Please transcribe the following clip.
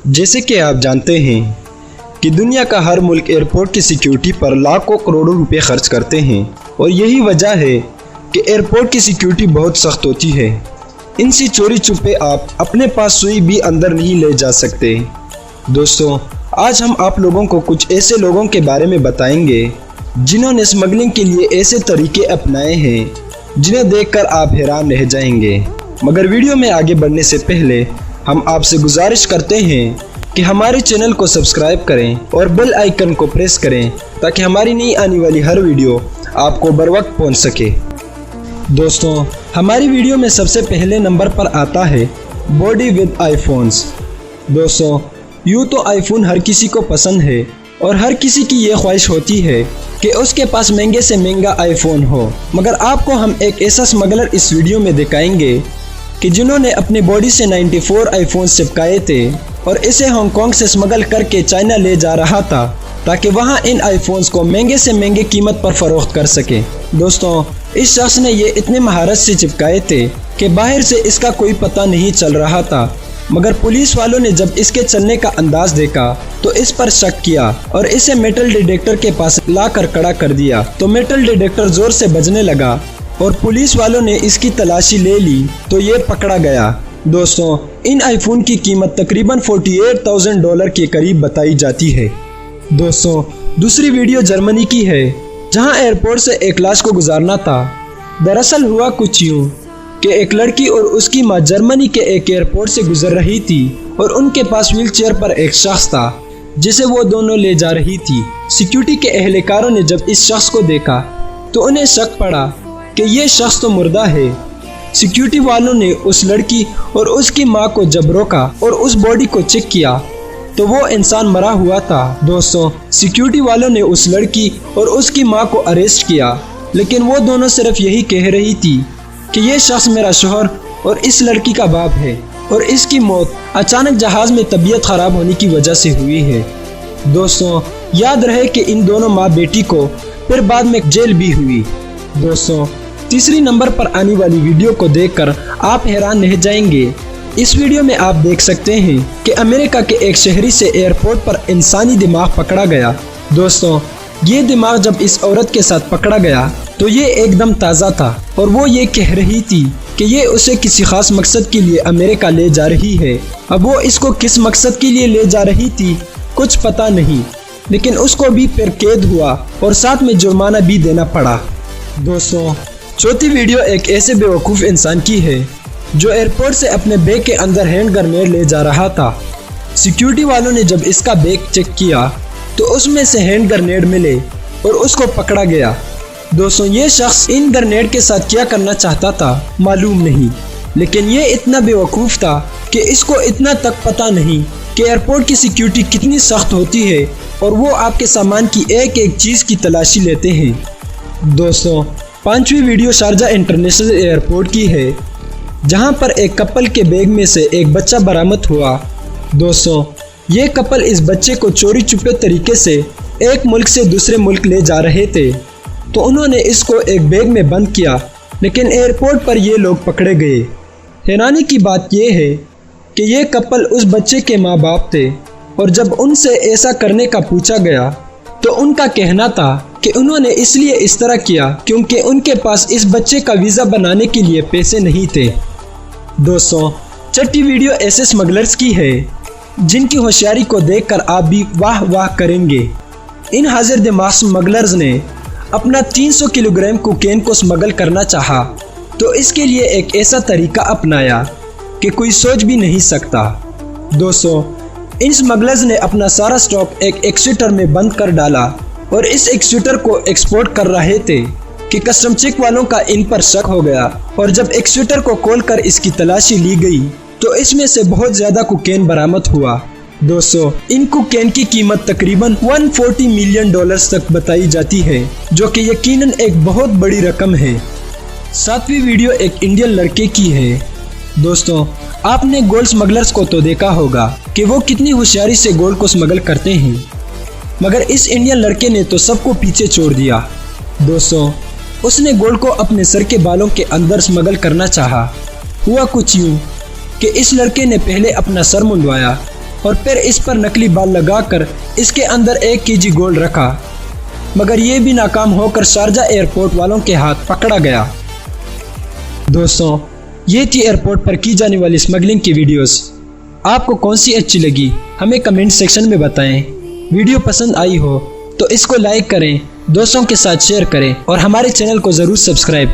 जैसे कि आप जानते हैं कि दुनिया का हर मुल्क एयरपोर्ट की सिक्योरिटी पर लाखों करोड़ों रुपए खर्च करते हैं और यही वजह है कि एयरपोर्ट की सिक्योरिटी बहुत सख्त होती है। इनसे चोरी छुपे आप अपने पास सुई भी अंदर नहीं ले जा सकते। दोस्तों, आज हम आप लोगों को कुछ ऐसे लोगों के बारे में बताएंगे जिन्होंने स्मगलिंग के लिए ऐसे तरीके अपनाए हैं जिन्हें देखकर आप हैरान रह जाएंगे। मगर वीडियो में आगे बढ़ने से पहले हम आपसे गुजारिश करते हैं कि हमारे चैनल को सब्सक्राइब करें और बेल आइकन को प्रेस करें ताकि हमारी नई आने वाली हर वीडियो आपको बर वक्त पहुँच सके। दोस्तों, हमारी वीडियो में सबसे पहले नंबर पर आता है बॉडी विद आईफोन्स। दोस्तों, यूँ तो आईफोन हर किसी को पसंद है और हर किसी की ये ख्वाहिश होती है कि उसके पास महंगे से महंगा आईफोन हो। मगर आपको हम एक ऐसा स्मगलर इस वीडियो में दिखाएंगे कि जिन्होंने अपनी बॉडी से 94 आईफोन चिपकाए थे और इसे हांगकांग से स्मगल करके चाइना ले जा रहा था ताकि वहां इन आईफोन्स को महंगे से महंगे कीमत पर फरोख्त कर सके। दोस्तों, इस शख्स ने ये इतने महारत से चिपकाए थे कि बाहर से इसका कोई पता नहीं चल रहा था। मगर पुलिस वालों ने जब इसके चलने का अंदाज देखा तो इस पर शक किया और इसे मेटल डिटेक्टर के पास लाकर खड़ा कर दिया। तो मेटल डिटेक्टर जोर से बजने लगा और पुलिस वालों ने इसकी तलाशी ले ली तो ये पकड़ा गया। दोस्तों, इन आईफोन की कीमत तकरीबन $48,000 के करीब बताई जाती है। दोस्तों, दूसरी वीडियो जर्मनी की है जहां एयरपोर्ट से एक लाश को गुजारना था। दरअसल हुआ कुछ यूँ कि एक लड़की और उसकी मां जर्मनी के एक एयरपोर्ट से गुजर रही थी और उनके पास व्हीलचेयर पर एक शख्स था जिसे वो दोनों ले जा रही थी। सिक्योरिटी के एहलकारों ने जब इस शख्स को देखा तो उन्हें शक पड़ा कि ये शख्स तो मुर्दा है। सिक्योरिटी वालों ने उस लड़की और उसकी मां को जब रोका और उस बॉडी को चेक किया तो वो इंसान मरा हुआ था। दोस्तों, सिक्योरिटी वालों ने उस लड़की और उसकी मां को अरेस्ट किया, लेकिन वो दोनों सिर्फ यही कह रही थी कि ये शख्स मेरा शोहर और इस लड़की का बाप है और इसकी मौत अचानक जहाज में तबीयत खराब होने की वजह से हुई है। दोस्तों, याद रहे कि इन दोनों माँ बेटी को फिर बाद में जेल भी हुई। दोस्तों, तीसरी नंबर पर आने वाली वीडियो को देखकर आप हैरान रह जाएंगे। इस वीडियो में आप देख सकते हैं कि अमेरिका के एक शहरी से एयरपोर्ट पर इंसानी दिमाग पकड़ा गया। दोस्तों, ये दिमाग जब इस औरत के साथ पकड़ा गया तो ये एकदम ताज़ा था और वो ये कह रही थी कि ये उसे किसी खास मकसद के लिए अमेरिका ले जा रही है। अब वो इसको किस मकसद के लिए ले जा रही थी कुछ पता नहीं, लेकिन उसको भी फिर कैद हुआ और साथ में जुर्माना भी देना पड़ा। दोस्तों, चौथी वीडियो एक ऐसे बेवकूफ़ इंसान की है जो एयरपोर्ट से अपने बैग के अंदर हैंड ग्रेनेड ले जा रहा था। सिक्योरिटी वालों ने जब इसका बैग चेक किया तो उसमें से हैंड ग्रेनेड मिले और उसको पकड़ा गया। दोस्तों, ये शख्स इन ग्रेनेड के साथ क्या करना चाहता था मालूम नहीं, लेकिन ये इतना बेवकूफ़ था कि इसको इतना तक पता नहीं कि एयरपोर्ट की सिक्योरिटी कितनी सख्त होती है और वो आपके सामान की एक एक चीज़ की तलाशी लेते हैं। दोस्तों, पांचवी वीडियो शारजा इंटरनेशनल एयरपोर्ट की है जहां पर एक कपल के बैग में से एक बच्चा बरामद हुआ। दोस्तों, ये कपल इस बच्चे को चोरी छुपे तरीके से एक मुल्क से दूसरे मुल्क ले जा रहे थे तो उन्होंने इसको एक बैग में बंद किया, लेकिन एयरपोर्ट पर ये लोग पकड़े गए। हैरानी की बात यह है कि ये कपल उस बच्चे के माँ बाप थे और जब उनसे ऐसा करने का पूछा गया तो उनका कहना था कि उन्होंने इसलिए इस तरह किया क्योंकि उनके पास इस बच्चे का वीज़ा बनाने के लिए पैसे नहीं थे। दोस्तों, छठी वीडियो ऐसे स्मगलर्स की है जिनकी होशियारी को देखकर आप भी वाह वाह करेंगे। इन हाजिर दिमाग स्मगलर्स ने अपना 300 किलोग्राम कोकेन को स्मगल करना चाहा तो इसके लिए एक ऐसा तरीका अपनाया कि कोई सोच भी नहीं सकता। दोस्तों, इन स्मगलर्स ने अपना सारा स्टॉक एक एक्सीटर में बंद कर डाला और इस एक्सीटर को एक्सपोर्ट कर रहे थे कि कस्टम चेक वालों का इन पर शक हो गया और जब एक्सीटर को खोलकर इसकी तलाशी ली गई तो इसमें से बहुत ज़्यादा कोकेन बरामद हुआ। दोस्तों, इन कोकेन की कीमत तकरीबन $140 मिलियन तक बताई जाती है, जो कि यकीनन एक बहुत बड़ी रकम है। सातवीं वीडियो एक इंडियन लड़के की है। दोस्तों, आपने गोल्ड स्मगलर्स को तो देखा होगा कि वो कितनी होशियारी से गोल्ड को स्मगल करते हैं, मगर इस इंडियन लड़के ने तो सबको पीछे छोड़ दिया। दोस्तों, उसने गोल्ड को अपने सर के बालों के अंदर स्मगल करना चाहा। हुआ कुछ यूँ कि इस लड़के ने पहले अपना सर मुंडवाया और फिर इस पर नकली बाल लगाकर इसके अंदर 1 केजी गोल्ड रखा, मगर ये भी नाकाम होकर शारजा एयरपोर्ट वालों के हाथ पकड़ा गया। दोस्तों, ये थी एयरपोर्ट पर की जाने वाली स्मगलिंग की वीडियोस। आपको कौन सी अच्छी लगी हमें कमेंट सेक्शन में बताएं। वीडियो पसंद आई हो तो इसको लाइक करें, दोस्तों के साथ शेयर करें और हमारे चैनल को ज़रूर सब्सक्राइब